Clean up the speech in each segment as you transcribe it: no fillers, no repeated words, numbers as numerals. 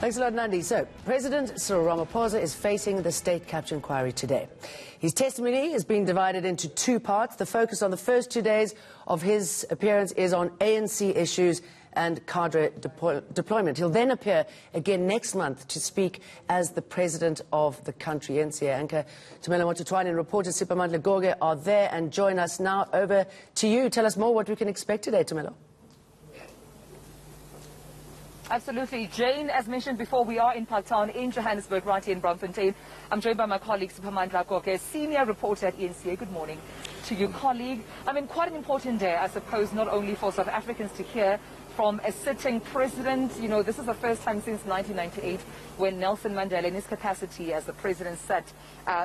Thanks a lot, Nandi. So, President Cyril Ramaphosa is facing the state capture inquiry today. His testimony is being divided into two parts. The focus on the first 2 days of his appearance is on ANC issues and cadre deployment. He'll then appear again next month to speak as the president of the country. eNCA anchor Tumelo Mothotoane and reporter Siphamandla Goge are there and join us now. Over to you. Tell us more what we can expect today, Tumelo. Absolutely. Jane, as mentioned before, we are in Parktown in Johannesburg, right here in Braamfontein. I'm joined by my colleague, Siphamandla Goge, senior reporter at eNCA. Good morning to you, colleague. I mean, quite an important day, I suppose, not only for South Africans to hear from a sitting president. You know, this is the first time since 1998 when Nelson Mandela, in his capacity as the president, sat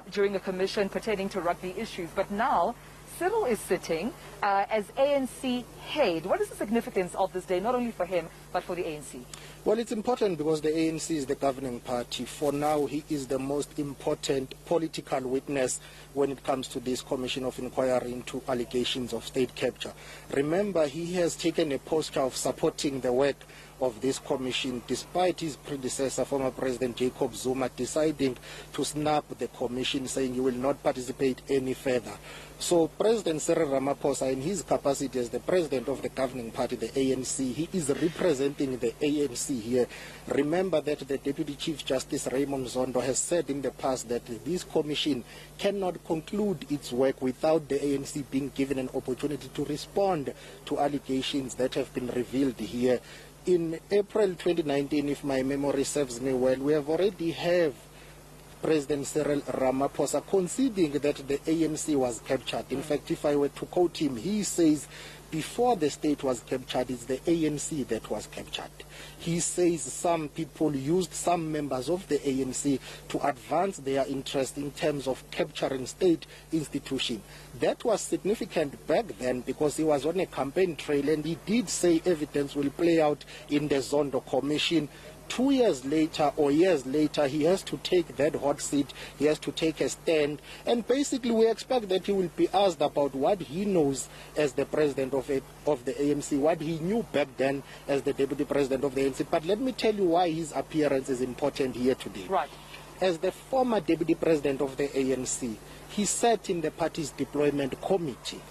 during a commission pertaining to rugby issues. But now, Cyril is sitting as ANC head. What is the significance of this day, not only for him, but for the ANC? Well, it's important because the ANC is the governing party. For now, he is the most important political witness when it comes to this commission of inquiry into allegations of state capture. Remember, he has taken a posture of supporting the work of this commission, despite his predecessor, former President Jacob Zuma, deciding to snap the commission, saying he will not participate any further. So President Cyril Ramaphosa, in his capacity as the president of the governing party, the ANC, he is representing the ANC here. Remember that the Deputy Chief Justice Raymond Zondo has said in the past that this commission cannot conclude its work without the ANC being given an opportunity to respond to allegations that have been revealed here. In April 2019, if my memory serves me well, we have already have President Cyril Ramaphosa conceding that the ANC was captured. In fact, if I were to quote him, he says, before the state was captured, it's the ANC that was captured. He says some people used some members of the ANC to advance their interest in terms of capturing state institutions. That was significant back then because he was on a campaign trail and he did say evidence will play out in the Zondo Commission. 2 years later or years later, he has to take that hot seat, he has to take a stand, and basically we expect that he will be asked about what he knows as the president of the ANC, what he knew back then as the deputy president of the ANC. But let me tell you why his appearance is important here today. Right. As the former deputy president of the ANC, he sat in the party's deployment committee.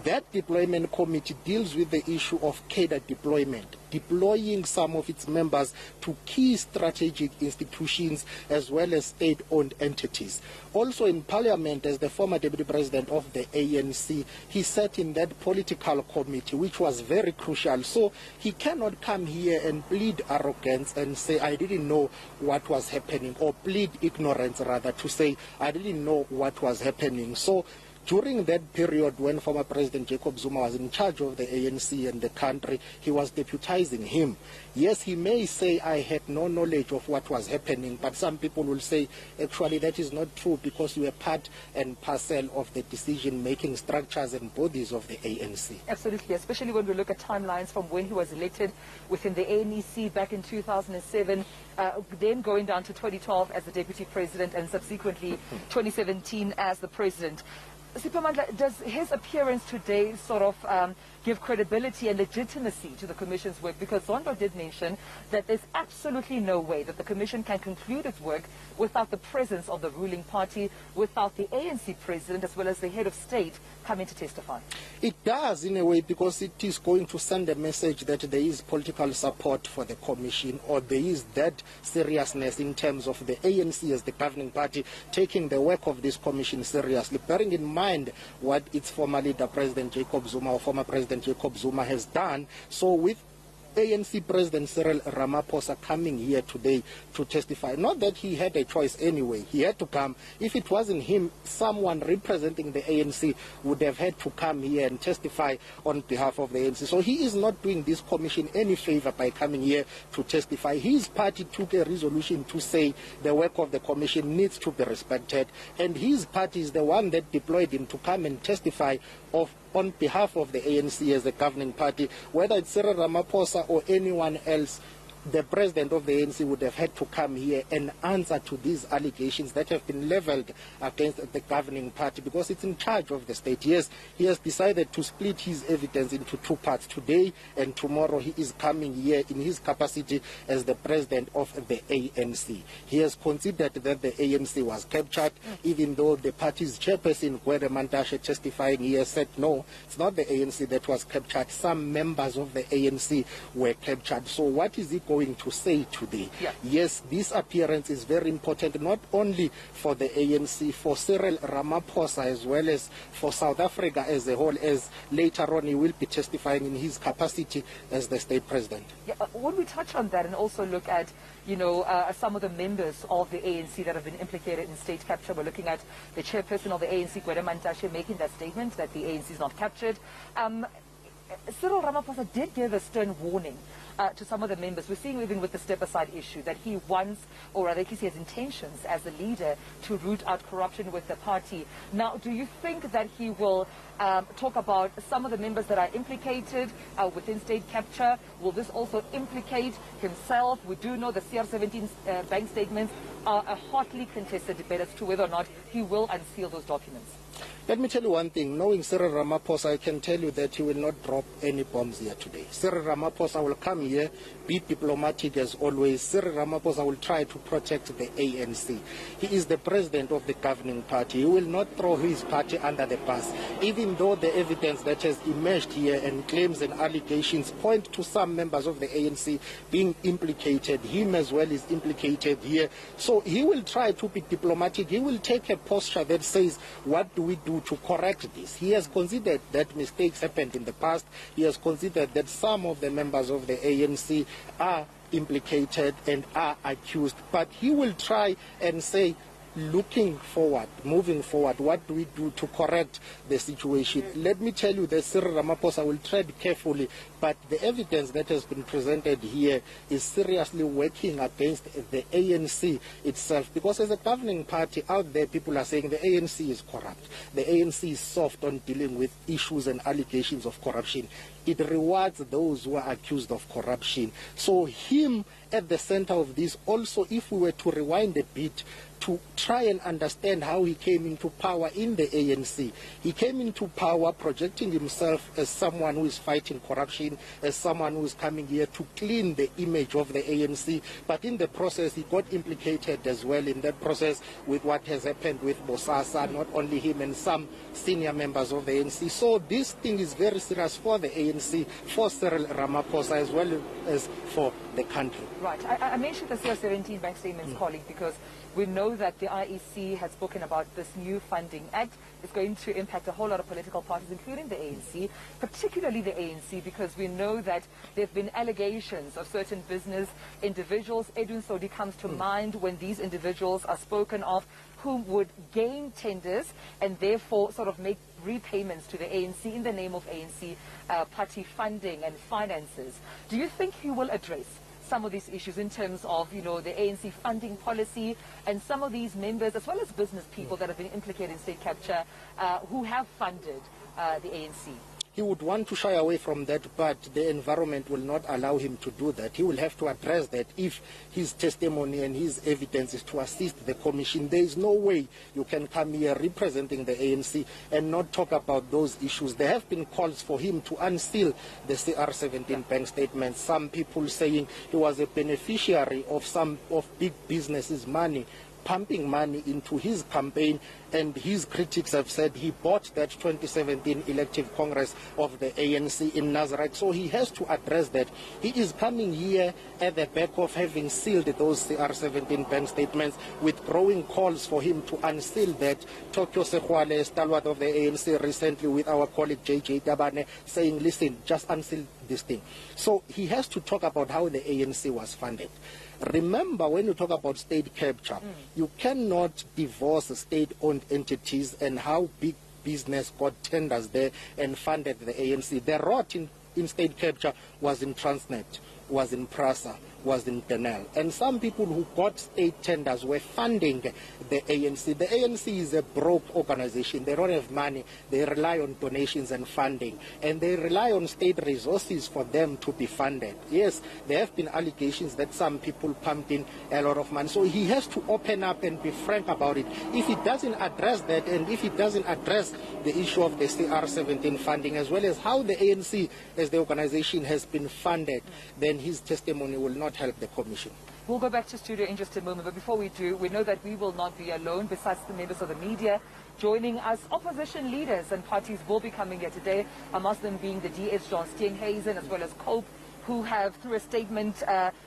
That deployment committee deals with the issue of cadre deployment, deploying some of its members to key strategic institutions as well as state-owned entities. Also in parliament, as the former deputy president of the ANC, he sat in that political committee, which was very crucial. So he cannot come here and plead arrogance and say, I didn't know what was happening, or plead ignorance rather, to say, I didn't know what was happening. So during that period when former President Jacob Zuma was in charge of the ANC and the country, he was deputizing him. Yes, he may say, I had no knowledge of what was happening, but some people will say, actually, that is not true because you were part and parcel of the decision-making structures and bodies of the ANC. Absolutely, especially when we look at timelines from when he was elected within the ANC back in 2007, then going down to 2012 as the deputy president and subsequently 2017 as the president. Siphamandla, does his appearance today sort of give credibility and legitimacy to the Commission's work? Because Zondo did mention that there's absolutely no way that the Commission can conclude its work without the presence of the ruling party, without the ANC president as well as the head of state coming to testify. It does in a way because it is going to send a message that there is political support for the Commission, or there is that seriousness in terms of the ANC as the governing party taking the work of this Commission seriously, bearing in mind what its former leader, President Jacob Zuma, or former President Jacob Zuma has done. So with ANC President Cyril Ramaphosa coming here today to testify, not that he had a choice anyway, he had to come. If it wasn't him, someone representing the ANC would have had to come here and testify on behalf of the ANC. So he is not doing this commission any favor by coming here to testify. His party took a resolution to say the work of the commission needs to be respected, and his party is the one that deployed him to come and testify on behalf of the ANC as the governing party. Whether it's Cyril Ramaphosa or anyone else, the president of the ANC would have had to come here and answer to these allegations that have been leveled against the governing party, because it's in charge of the state. Yes, he has decided to split his evidence into two parts. Today and tomorrow he is coming here in his capacity as the president of the ANC. He has considered that the ANC was captured, even though the party's chairperson, Gwede Mantashe, testifying here said no, it's not the ANC that was captured. Some members of the ANC were captured. So what is he going to say today? Yeah. Yes, this appearance is very important, not only for the ANC, for Cyril Ramaphosa, as well as for South Africa as a whole, as later on he will be testifying in his capacity as the state president. Yeah, when we touch on that and also look at, some of the members of the ANC that have been implicated in state capture, we're looking at the chairperson of the ANC, Gwede Mantashe, making that statement that the ANC is not captured. Cyril Ramaphosa did give a stern warning to some of the members. We're seeing even with the step-aside issue that he wants, or rather he has intentions as a leader to root out corruption with the party. Now, do you think that he will talk about some of the members that are implicated within state capture? Will this also implicate himself? We do know the CR17 bank statements are a hotly contested debate as to whether or not he will unseal those documents. Let me tell you one thing. Knowing Cyril Ramaphosa, I can tell you that he will not drop any bombs here today. Cyril Ramaphosa will come here, be diplomatic as always. Cyril Ramaphosa will try to protect the ANC. He is the president of the governing party. He will not throw his party under the bus, even though the evidence that has emerged here and claims and allegations point to some members of the ANC being implicated. Him as well is implicated here. So he will try to be diplomatic. He will take a posture that says, what do we do to correct this? He has considered that mistakes happened in the past. He has considered that some of the members of the ANC are implicated and are accused. But he will try and say, looking forward, moving forward, what do we do to correct the situation? Let me tell you that Cyril Ramaphosa will tread carefully, but the evidence that has been presented here is seriously working against the ANC itself, because as a governing party out there, people are saying the ANC is corrupt. The ANC is soft on dealing with issues and allegations of corruption. It rewards those who are accused of corruption. So him at the center of this, also if we were to rewind a bit, to try and understand how he came into power in the ANC. He came into power projecting himself as someone who is fighting corruption, as someone who is coming here to clean the image of the ANC. But in the process, he got implicated as well in that process with what has happened with Bosasa, not only him and some senior members of the ANC. So this thing is very serious for the ANC, for Cyril Ramaphosa, as well as for the country. Right. I mentioned the CR17 bank statements, colleague, because we know that the IEC has spoken about this new funding act. It's going to impact a whole lot of political parties, including the ANC, particularly the ANC, because we know that there have been allegations of certain business individuals. Edwin Sodi comes to mind when these individuals are spoken of, who would gain tenders and therefore sort of make repayments to the ANC in the name of ANC party funding and finances. Do you think he will address some of these issues in terms of, the ANC funding policy and some of these members, as well as business people that have been implicated in state capture, who have funded the ANC? He would want to shy away from that, but the environment will not allow him to do that. He will have to address that if his testimony and his evidence is to assist the commission. There is no way you can come here representing the ANC and not talk about those issues. There have been calls for him to unseal the CR17 bank statements. Some people saying he was a beneficiary of some of big businesses' money, pumping money into his campaign, and his critics have said he bought that 2017 elective congress of the ANC in Nazareth. So he has to address that. He is coming here at the back of having sealed those CR17 bank statements, with growing calls for him to unseal that. Tokyo Sekhwale, stalwart of the ANC, recently with our colleague JJ Tabane, saying, listen, just unseal this thing. So he has to talk about how the ANC was funded. Remember, when you talk about state capture, you cannot divorce state-owned entities and how big business got tenders there and funded the ANC. The rot in state capture was in Transnet, was in Prasa, was in Penel. And some people who got state tenders were funding the ANC. The ANC is a broke organization. They don't have money. They rely on donations and funding. And they rely on state resources for them to be funded. Yes, there have been allegations that some people pumped in a lot of money. So he has to open up and be frank about it. If he doesn't address that, and if he doesn't address the issue of the CR17 funding, as well as how the ANC as the organization has been funded, then his testimony will not help the commission. We'll go back to studio in just a moment, but before we do, we know that we will not be alone. Besides the members of the media joining us, opposition leaders and parties will be coming here today, amongst them being the DS John Steenhuisen as well as COPE, who have, through a statement,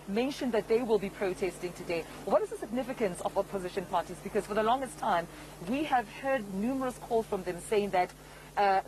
mentioned that they will be protesting today. What is the significance of opposition parties? Because for the longest time, we have heard numerous calls from them saying that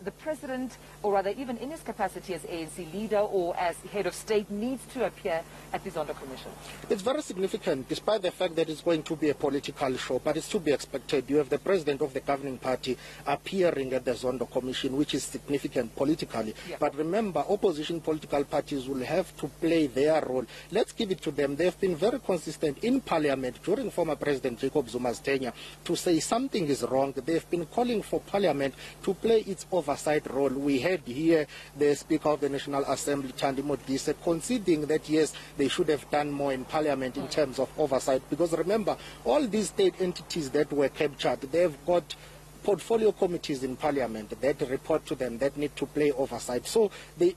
the president, or rather even in his capacity as ANC leader or as head of state, needs to appear at the Zondo Commission. It's very significant, despite the fact that it's going to be a political show, but it's to be expected. You have the president of the governing party appearing at the Zondo Commission, which is significant politically. Yeah. But remember, opposition political parties will have to play their role. Let's give it to them. They've been very consistent in parliament during former President Jacob Zuma's tenure to say something is wrong. They've been calling for parliament to play its oversight role. We had here the Speaker of the National Assembly, Thandi Modise, conceding that yes, they should have done more in parliament in terms of oversight, because remember, all these state entities that were captured, they've got portfolio committees in parliament that report to them, that need to play oversight. So the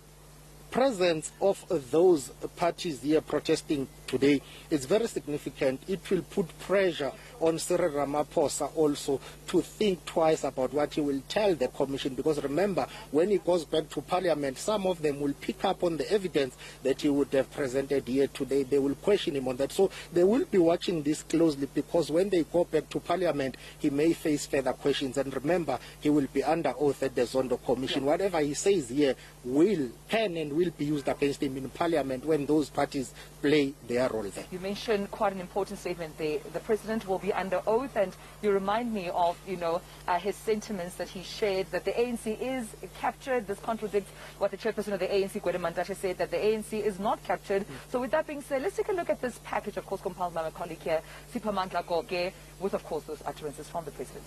presence of those parties here protesting today is very significant. It will put pressure on Cyril Ramaphosa also to think twice about what he will tell the commission, because remember, when he goes back to parliament, some of them will pick up on the evidence that he would have presented here today. They will question him on that. So they will be watching this closely, because when they go back to parliament, he may face further questions. And remember, he will be under oath at the Zondo Commission. Yeah. Whatever he says here can and will be used against him in parliament when those parties play their role there. You mentioned quite an important statement there. The president will be under oath, and you remind me of, his sentiments that he shared, that the ANC is captured. This contradicts what the chairperson of the ANC, Gwede Mantashe, said, that the ANC is not captured. So with that being said, let's take a look at this package, of course, compiled by my colleague here, Siphamandla Goge, with, of course, those utterances from the president.